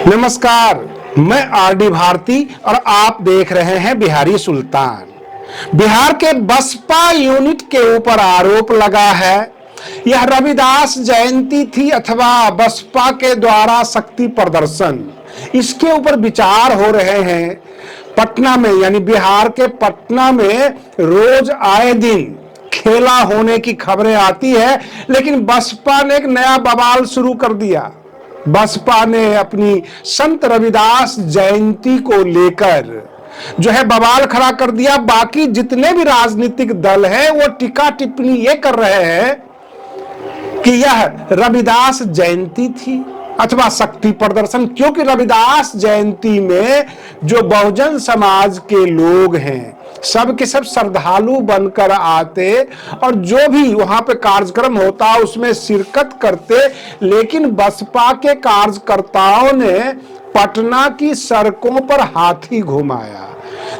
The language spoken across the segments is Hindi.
नमस्कार, मैं आरडी भारती और आप देख रहे हैं बिहारी सुल्तान। बिहार के बसपा यूनिट के ऊपर आरोप लगा है यह रविदास जयंती थी अथवा बसपा के द्वारा शक्ति प्रदर्शन, इसके ऊपर विचार हो रहे हैं। पटना में यानी बिहार के पटना में रोज आए दिन खेला होने की खबरें आती है, लेकिन बसपा ने एक नया बवाल शुरू कर दिया। बसपा ने अपनी संत रविदास जयंती को लेकर जो है बवाल खड़ा कर दिया। बाकी जितने भी राजनीतिक दल हैं वो टीका टिप्पणी ये कर रहे हैं कि यह रविदास जयंती थी अथवा शक्ति प्रदर्शन, क्योंकि रविदास जयंती में जो बहुजन समाज के लोग हैं सब के सब श्रद्धालु बनकर आते और जो भी वहां पे कार्यक्रम होता उसमें शिरकत करते। लेकिन बसपा के कार्यकर्ताओं ने पटना की सड़कों पर हाथी घुमाया,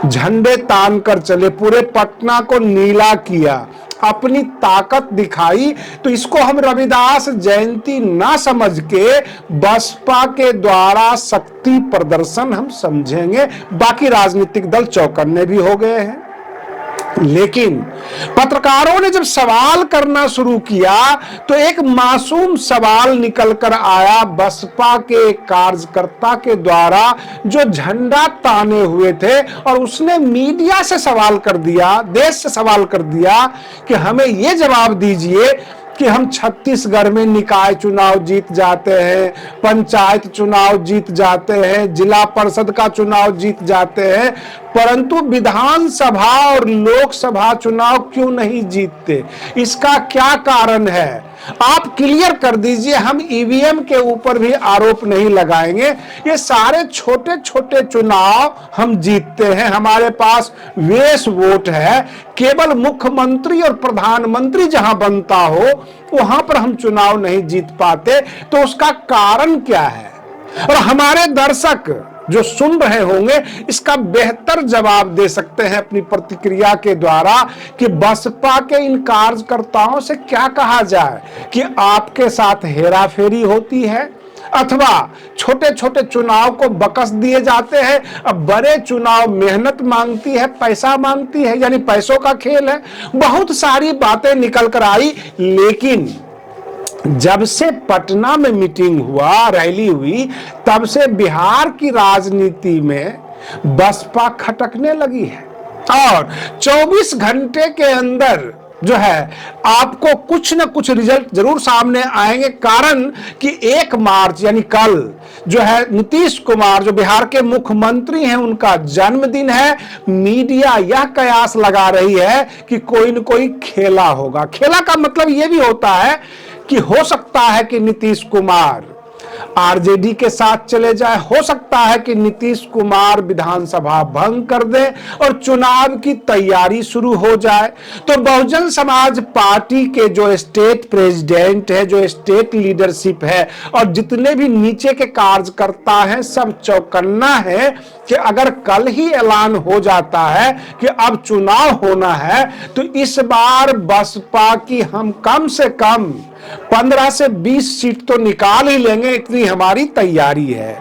झंडे तान कर चले, पूरे पटना को नीला किया, अपनी ताकत दिखाई। तो इसको हम रविदास जयंती ना समझ के बसपा के द्वारा शक्ति प्रदर्शन हम समझेंगे। बाकी राजनीतिक दल चौकन्ने भी हो गए हैं। लेकिन पत्रकारों ने जब सवाल करना शुरू किया तो एक मासूम सवाल निकल कर आया बसपा के कार्यकर्ता के द्वारा जो झंडा ताने हुए थे, और उसने मीडिया से सवाल कर दिया, देश से सवाल कर दिया कि हमें यह जवाब दीजिए कि हम छत्तीसगढ़ में निकाय चुनाव जीत जाते हैं, पंचायत चुनाव जीत जाते हैं, जिला परिषद का चुनाव जीत जाते हैं, परंतु विधानसभा और लोकसभा चुनाव क्यों नहीं जीतते? इसका क्या कारण है? आप क्लियर कर दीजिए। हम ईवीएम के ऊपर भी आरोप नहीं लगाएंगे। ये सारे छोटे छोटे चुनाव हम जीतते हैं, हमारे पास वेश वोट है। केवल मुख्यमंत्री और प्रधानमंत्री जहां बनता हो वहां पर हम चुनाव नहीं जीत पाते। तो उसका कारण क्या है? और हमारे दर्शक जो सुन रहे होंगे इसका बेहतर जवाब दे सकते हैं अपनी प्रतिक्रिया के द्वारा कि बसपा के इन कार्यकर्ताओं से क्या कहा जाए कि आपके साथ हेराफेरी होती है अथवा छोटे छोटे चुनाव को बकस दिए जाते हैं। अब बड़े चुनाव मेहनत मांगती है, पैसा मांगती है, यानी पैसों का खेल है। बहुत सारी बातें निकल कर आई। लेकिन जब से पटना में मीटिंग हुआ, रैली हुई, तब से बिहार की राजनीति में बसपा खटकने लगी है और 24 घंटे के अंदर जो है आपको कुछ न कुछ रिजल्ट जरूर सामने आएंगे। कारण कि 1 मार्च यानी कल जो है नीतीश कुमार जो बिहार के मुख्यमंत्री हैं उनका जन्मदिन है। मीडिया यह कयास लगा रही है कि कोई न कोई खेला होगा। खेला का मतलब यह भी होता है कि हो सकता है कि नीतीश कुमार आरजेडी के साथ चले जाए, हो सकता है कि नीतीश कुमार विधानसभा भंग कर दे और चुनाव की तैयारी शुरू हो जाए। तो बहुजन समाज पार्टी के जो स्टेट प्रेसिडेंट है, जो स्टेट लीडरशिप है और जितने भी नीचे के कार्यकर्ता हैं सब चौकन्ना है कि अगर कल ही ऐलान हो जाता है कि अब चुनाव होना है तो इस बार बसपा की हम कम से कम 15 से 20 सीट तो निकाल ही लेंगे, इतनी हमारी तैयारी है।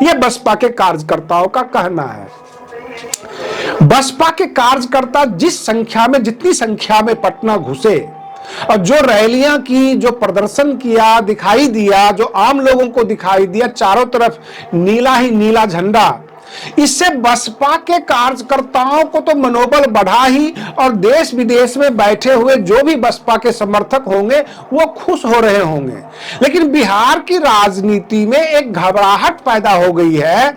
यह बसपा के कार्यकर्ताओं का कहना है। बसपा के कार्यकर्ता जितनी संख्या में पटना घुसे और जो रैलियां की, जो प्रदर्शन किया, दिखाई दिया, जो आम लोगों को दिखाई दिया, चारों तरफ नीला ही नीला झंडा, इससे बसपा के कार्यकर्ताओं को तो मनोबल बढ़ा ही, और देश विदेश में बैठे हुए जो भी बसपा के समर्थक होंगे वो खुश हो रहे होंगे। लेकिन बिहार की राजनीति में एक घबराहट पैदा हो गई है।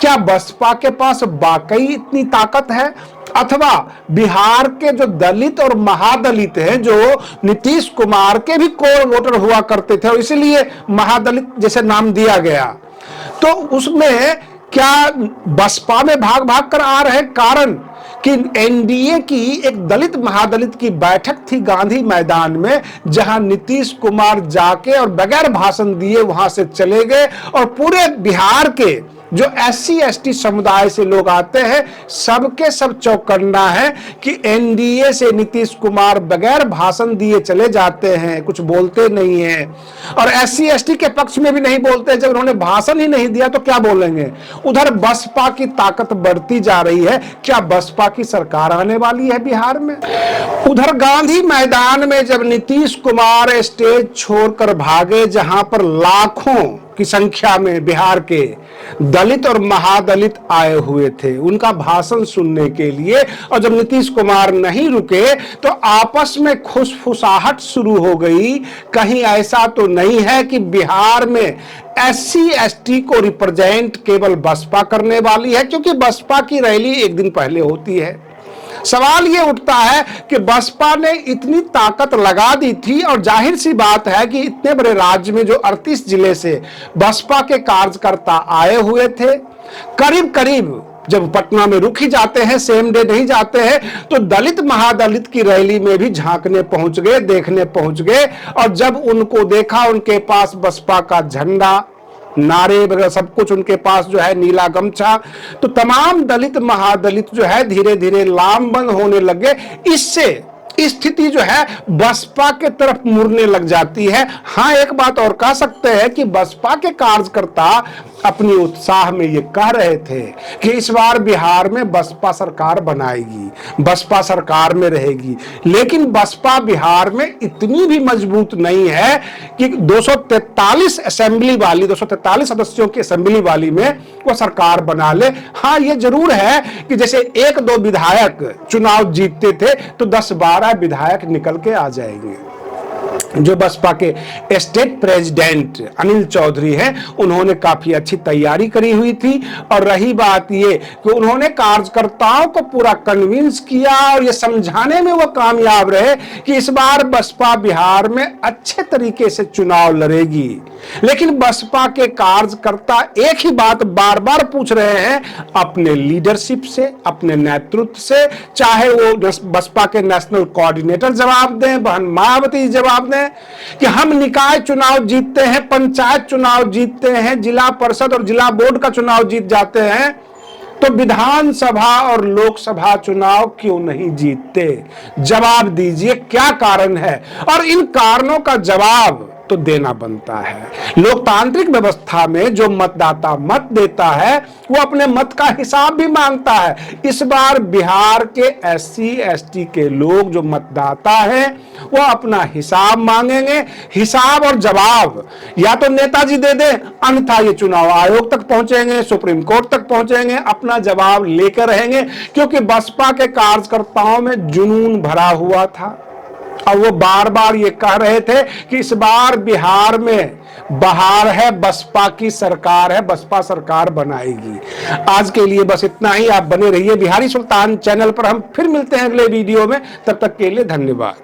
क्या बसपा के पास वाकई इतनी ताकत है अथवा बिहार के जो दलित और महादलित हैं, जो नीतीश कुमार के भी कोर वोटर हुआ करते थे और इसीलिए महादलित जैसे नाम दिया गया, तो उसमें क्या बसपा में भाग भाग कर आ रहे? कारण कि एनडीए की एक दलित महादलित की बैठक थी गांधी मैदान में, जहां नीतीश कुमार जाके और बगैर भाषण दिए वहां से चले गए और पूरे बिहार के जो SC ST समुदाय से लोग आते हैं, सबके सब चौकन्ना है कि NDA से नीतीश कुमार बगैर भाषण दिए चले जाते हैं, कुछ बोलते नहीं है। और SC ST के पक्ष में भी नहीं बोलते। जब उन्होंने भाषण ही नहीं दिया तो क्या बोलेंगे। उधर बसपा की ताकत बढ़ती जा रही है। क्या बसपा की सरकार आने वाली है बिहार में? उधर गांधी मैदान में जब नीतीश कुमार स्टेज छोड़कर भागे, जहां पर लाखों की संख्या में बिहार के दलित और महादलित आए हुए थे उनका भाषण सुनने के लिए, और जब नीतीश कुमार नहीं रुके तो आपस में खुशफुसाहट शुरू हो गई। कहीं ऐसा तो नहीं है कि बिहार में SC ST को रिप्रेजेंट केवल बसपा करने वाली है, क्योंकि बसपा की रैली एक दिन पहले होती है। सवाल ये उठता है कि बसपा ने इतनी ताकत लगा दी थी, और जाहिर सी बात है कि इतने बड़े राज्य में जो 38 जिले से बसपा के कार्यकर्ता आए हुए थे, करीब करीब जब पटना में रुक ही जाते हैं, सेम डे नहीं जाते हैं, तो दलित महादलित की रैली में भी झांकने पहुंच गए, देखने पहुंच गए। और जब उनको देखा, उनके पास बसपा का झंडा, नारे वगैरह सब कुछ उनके पास जो है, नीला गमछा, तो तमाम दलित महादलित जो है धीरे धीरे लामबंद होने लगे। इससे स्थिति जो है बसपा के तरफ मुड़ने लग जाती है। हाँ, एक बात और कह सकते हैं कि बसपा के कार्यकर्ता अपनी उत्साह में ये कह रहे थे कि इस बार बिहार में बसपा सरकार बनाएगी, बसपा सरकार में रहेगी। लेकिन बसपा बिहार में इतनी भी मजबूत नहीं है कि 243 असेंबली वाली, 243 सदस्यों की असेंबली वाली में वो सरकार बना ले। हाँ, ये जरूर है कि जैसे 1-2 विधायक चुनाव जीतते थे तो 10-12 विधायक निकल के आ जाएंगे। जो बसपा के स्टेट प्रेसिडेंट अनिल चौधरी हैं, उन्होंने काफी अच्छी तैयारी करी हुई थी। और रही बात ये कि उन्होंने कार्यकर्ताओं को पूरा कन्विंस किया और ये समझाने में वो कामयाब रहे कि इस बार बसपा बिहार में अच्छे तरीके से चुनाव लड़ेगी। लेकिन बसपा के कार्यकर्ता एक ही बात बार बार पूछ रहे हैं अपने लीडरशिप से, अपने नेतृत्व से, चाहे वो बसपा के नेशनल कोऑर्डिनेटर जवाब दें, बहन मायावती जवाब दें कि हम निकाय चुनाव जीतते हैं, पंचायत चुनाव जीतते हैं, जिला परिषद और जिला बोर्ड का चुनाव जीत जाते हैं, तो विधानसभा और लोकसभा चुनाव क्यों नहीं जीतते? जवाब दीजिए, क्या कारण है? और इन कारणों का जवाब तो देना बनता है। लोकतांत्रिक व्यवस्था में जो मतदाता मत देता है वो अपने मत का हिसाब भी मांगता है। इस बार बिहार के SC ST के लोग जो मतदाता हैं वो अपना हिसाब मांगेंगे। हिसाब और जवाब या तो नेताजी दे दे, अन्यथा ये चुनाव आयोग तक पहुंचेंगे, सुप्रीम कोर्ट तक पहुंचेंगे, अपना जवाब लेकर रहेंगे। क्योंकि बसपा के कार्यकर्ताओं में जुनून भरा हुआ था और वो बार बार ये कह रहे थे कि इस बार बिहार में बहार है, बसपा की सरकार है, बसपा सरकार बनाएगी। आज के लिए बस इतना ही। आप बने रहिए बिहारी सुल्तान चैनल पर। हम फिर मिलते हैं अगले वीडियो में। तब तक के लिए धन्यवाद।